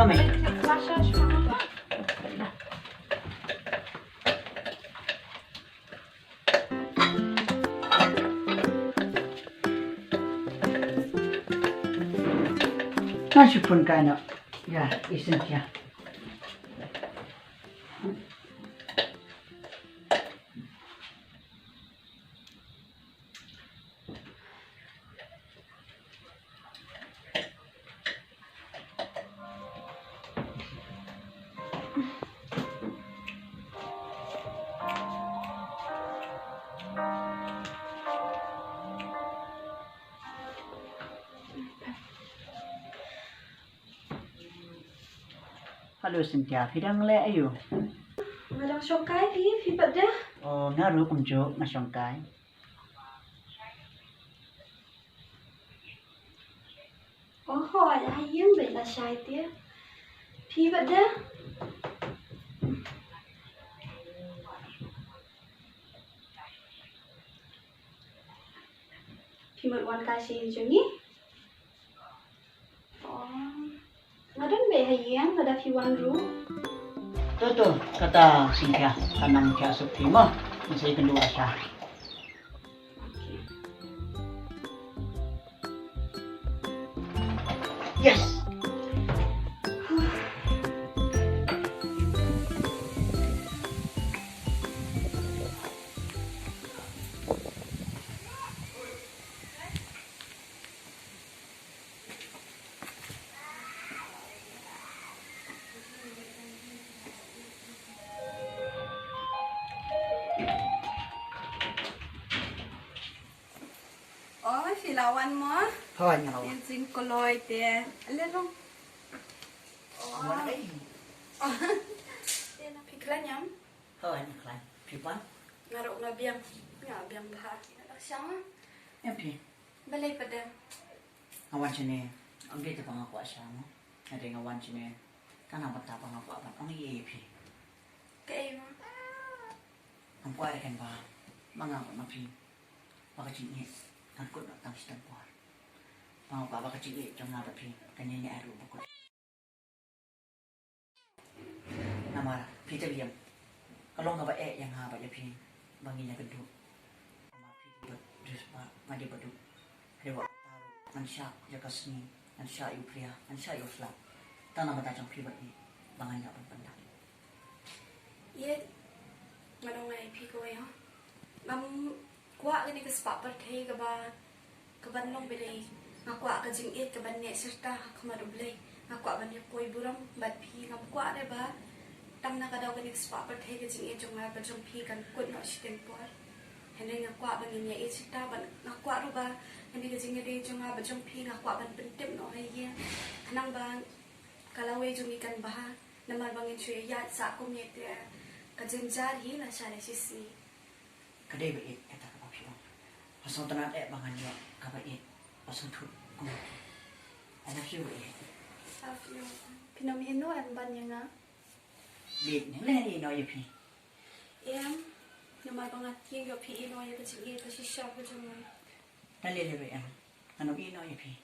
Kami. Nasi pun kano. Ya, isen siya. Halo Cynthia, hidang le ayo. Ngadang syongkai pi pada. Oh, naru kunjuk nasyongkai. Oh, hỏi là hiếm vậy là sai tía. Pi pada. Pi một wan kasi jungi. Oh. Ngadang be hayang ngada pi wan ru. Tuh, kata Cynthia, kanang siya supi mo. Masaya kedua siya. Yes! Oh, filawan mo. Thôi, nhà lâu. Yan sin koloy te. Alin long. Ông nói đấy. Yan piklan yam. Thôi, nhà lại. Phía bắn. Ngarok na biam. Nga biam pa. Sang. Em phía. Balay pada. Ngawan sini. Ang dito pa nga ko asya mo. Nari ngawan sini. Kanang bata pa nga ko apat. Ang iya phía. Kay mo. Ang kuwari kan ba? Mga ko na phía. Baka sini. Ang ko na tang sitan po. Mga pa baka sini. Diyan nga ba phía. Kanya niya aro ba ko. Namara. Phía ta liam. Kalong ka ba yang ha ba ya phía. Bangin niya kedua. Nama phía terus ba. Madi badu. Dewa. Mansya jakasni. Mansya yu pria. Mansya yu flap. Tanah mata jang phía ni. Bangan niya pendak. Ye. Ngadong na pi ko yo. Mam kwa gani ka spa par thei ka ba. Ka banlong bilay. Ngakwa ka Jingieid ka ban ne sirta kamarublay. Ngakwa ban ne koi buram bat pi ngam kwa de ba. Tam na ka daw gani spa par thei ka Jingieid jong nga ba jong pi kan kut no sitem por. Hene ngakwa ban ne e sirta ban ngakwa ru ba. Hene ka Jingieid jong nga ba jong pi ngakwa ban pentem no hai ye. Kanang ba kalawe jong ikan ba. Namar bangin chuy ya sa ko me te. Ka jenjari la sale sisi. Kadai ba kata ka phía. Pasong tanat bangan niya ka ba pasong tut. Anak siya ba Afyo. Pinamihino ang ban niya nga. Bit ni le ni no ya phía. Em. Namar bangat yung yo pi ino ya ka Jingieid ka shisha ka jong. Nalele ba yan? Ano ino ya phía.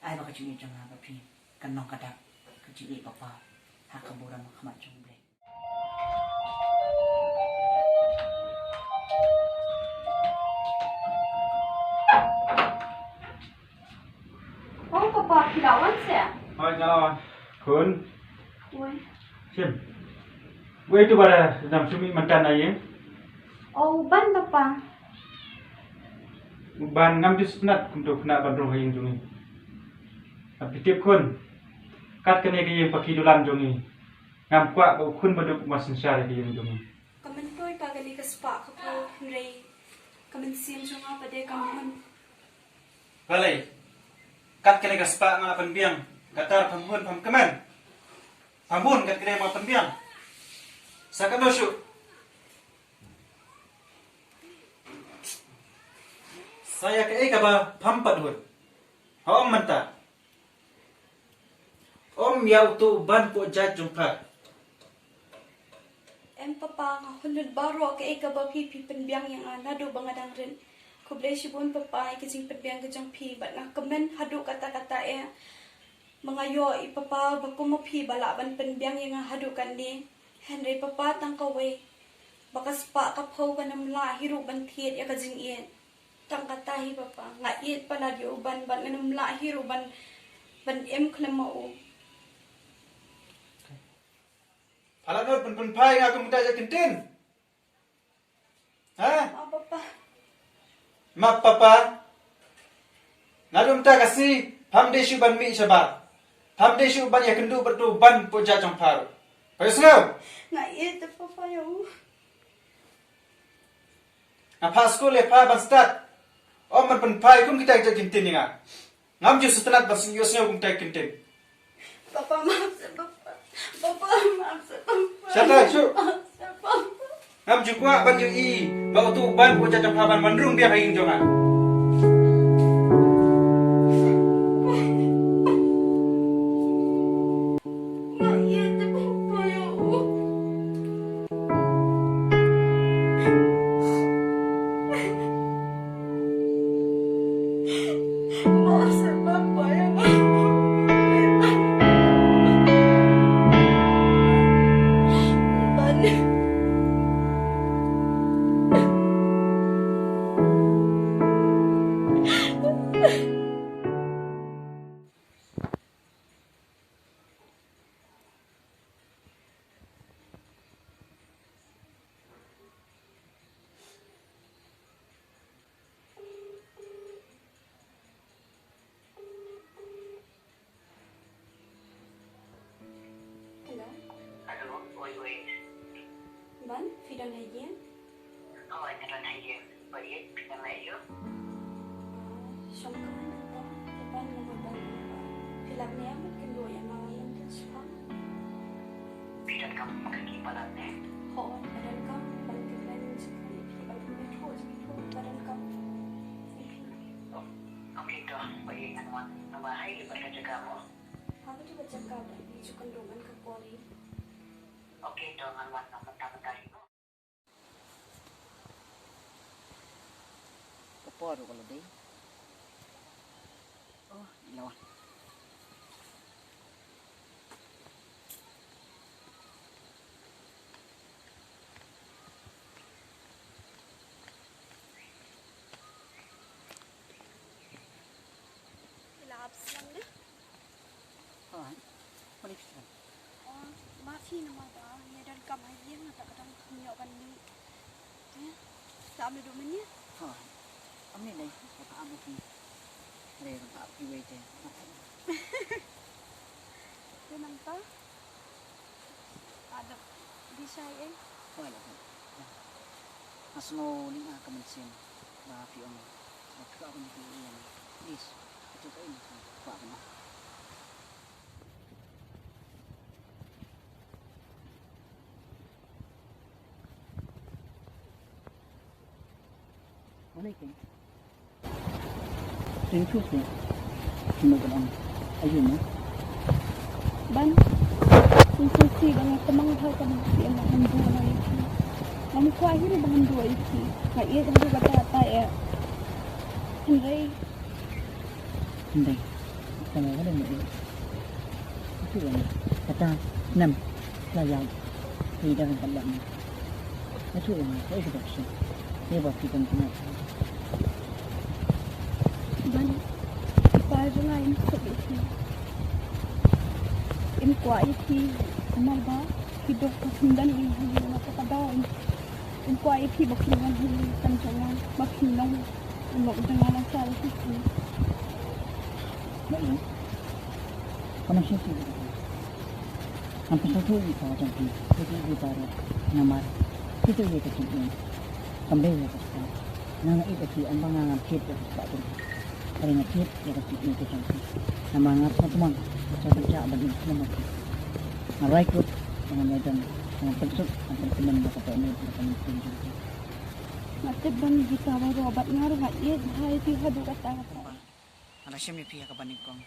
Ay baka chini jang ha ba phía. Kanong kadak ka chini pa pa. Hakabura makamat jong ble. Oh, papa, kilawan siya. Thôi nhà lo khốn Ui. xem quay tu bara dam sumi mantan aye Oh, ban papa. ban ngam dis nat untuk nak bandrong hayeng jungi tapi tiap khun kat kene ke yang paki dulan jungi ngam kwa ba khun baduk masin syare ke yang jungi Kamen toy pagali ka spa ka po ray. Kamen sim jong nga pade kamen. balai kat kene ka spa nga panbiang katar pambun pam kemen pambun kat kene ma panbiang sakadoshu saya ke ka ba pampadun om manta om yau tu ban ko jat jumpa Em papa nga hulud baro ka ika ba pi penbiang yang ana do bangadang rin. Kublay sibun papa ay kising penbiang ka jong pi bat nga kamen hadu kata-kata Mangayo ipapa bakumapi bala ban penbiang yang hadukan ni. Henry papa tangkawe. Bakas pa kapau kanamla hiru ban thiet ya ka Jingieid. Tangkatahi papa. Ngait pala di uban ban kanamla hiru ban em klemau. Alat not pun pai aku minta je kentin. Ha? Ma papa. Ma papa. Ngadum ta kasi pamde shu ban mi chaba. Pamde shu ban ya kendu bertu ban puja champar. Paisno. Ngait papa yo. Apa school le pa ban start. Om man pun pai kum kita je kentin ninga. Ngam ju setenat bas yosnya kum ta kentin. Papa maaf sa papa. Papa maaf sa papa. Siapa shu? Sa papa. Ngam ju kwa ban yu i. Ba tu ban puja champar ban mandrung dia haing jonga. Ngait papa yo. Maaf sa papa yo. Ban. Hello. Hello, wait. Ban, Fidan Hayen. Oh, I don't know you. But yet, can I you? Siyangkaman ako. Ban mo ba? Filap niya mo kendo yan mga lang din siya. Pidat kamu magkikipalan eh. Oo, badan ka. Bantilan sa kanya. Filap mo ito. Badan ka. Oh, okay to. Pwede naman na bahay. Basta jaga mo. Ako di ba jaga ba? Medyo kandungan ka po rin. Okay to. Naman na matapatay mo. Kaporo kalau deh. Oh, lawan. Filap silang deh. Oh, mana bisa? Oh, maafi naman ba? Medan ka mahiyan na takatang kunyokan ni. Saan na duman niya? Oh, kami deh. Kata amu ki. Ada tak piwai je. Duman pa? Ada di saya eh. Oh, lah. Asno ni ah kemensian. Maafi om. Waktu aku ni yang. Please. Itu kain. Kuat kena. Mana ikan? Ringkus ni. Semua kan ayun na. Ban, susi dengan temanghal kan si anak mendua na itu. Namun ko akhirnya bangun dua itu. Kaya itu kata ya. Henry, Hindi. Sama ka din mo. Ito yan. Kata, nam. Layag. Hindi rin pala mo. Ito yan. Kaya ito siya. Kaya ba kita mo. ban, baru lain seperti ini kuat itu, amal ba hidup kesendan ini hanya nak kepadaan. Ini kuat itu bakilan ini kancangan, bakilan, untuk dengan asal itu. Baik. Kamu siapa? Hampir satu itu macam ni. Itu baru nama. Itu dia kecil. Kembali ke sekolah. Nama itu si ambang ngam kit ke sekolah. Hari ngakit dia kecil itu cantik. Nama ngap teman. Saya kerja bagi nama. Ngarai ikut dengan medan. Dengan pensuk. Antara teman berapa ini berapa tunjuk. Mati ban kita baru obat ngaruh hati hari itu hadu kata. Anak siapa pihak kebanik kong.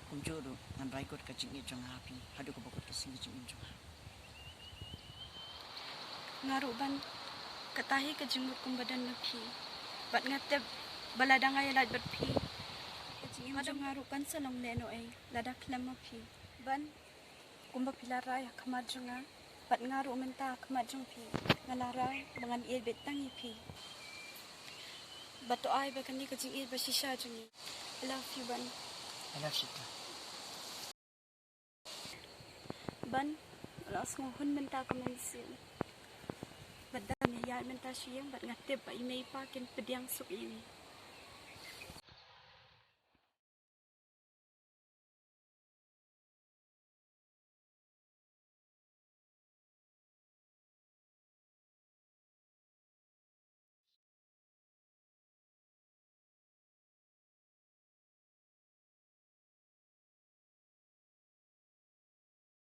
Kumjuru ngan raikut ke Jingieid jong api. Hadu ke bokut ke sini Jingieid jong. Ngaruh ban katahi ke jenguk kum badan lepi. Bat ngatep baladang ayalat berpi. Siyang ngaru kan sa long neno ay ladak lama pi. Ban kumba pilaray kamadjanga pat ngaru menta kamadjang pi. Ngalaray bangan il betang pi. Bato ay ba kani ka Jingieid ba shisha jungi. I love you ban. I love Sita. Ban alas ngohon menta kamansin. Badan ni yal menta siyang bat ngatib ba imay pa kin pediang suk ini.